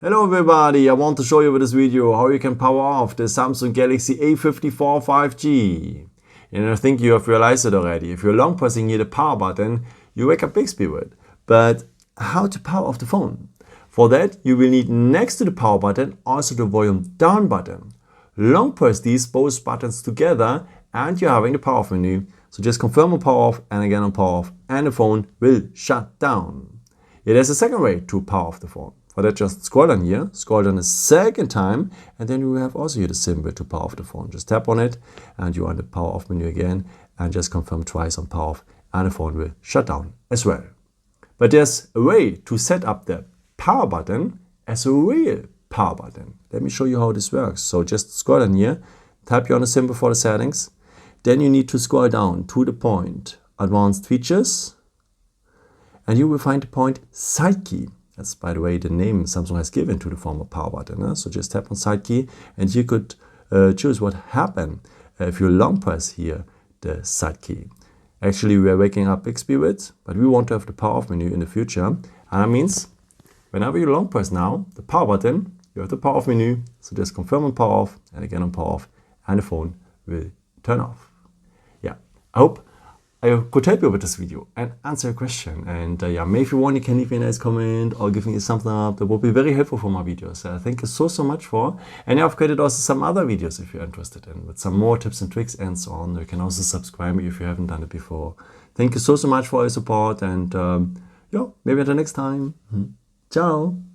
Hello everybody, I want to show you with this video how you can power off the Samsung Galaxy A54 5G. And I think you have realized it already. If you're long pressing here the power button, you wake up Bixby with. But how to power off the phone? For that, you will need next to the power button also the volume down button. Long press these both buttons together and you're having the power off menu. So just confirm on power off and again on power off and the phone will shut down. Yeah, there's a second way to power off the phone. For that, just scroll down here, scroll down a second time, and then you have also here the symbol to power off the phone. Just tap on it, and you're on the power off menu again, and just confirm twice on power off, and the phone will shut down as well. But there's a way to set up the power button as a real power button. Let me show you how this works. So just scroll down here, tap here on the symbol for the settings. Then you need to scroll down to the point Advanced Features, and you will find the point Side Key. That's, by the way, the name Samsung has given to the former power button. So just tap on Side Key and you could choose what happens if you long press here the Side Key. Actually, we are waking up Bixby with, but we want to have the power off menu in the future. And that means whenever you long press now the power button, you have the power off menu. So just confirm on power off and again on power off, and the phone will turn off. Yeah, I hope I could help you with this video and answer your question. And yeah, maybe if you want, you can leave me a nice comment or give me a thumbs up. That would be very helpful for my videos. Thank you so much for. And yeah, I've created also some other videos if you're interested in, with some more tips and tricks and so on. You can also subscribe me if you haven't done it before. Thank you so much for your support, and yeah, maybe until next time. Ciao.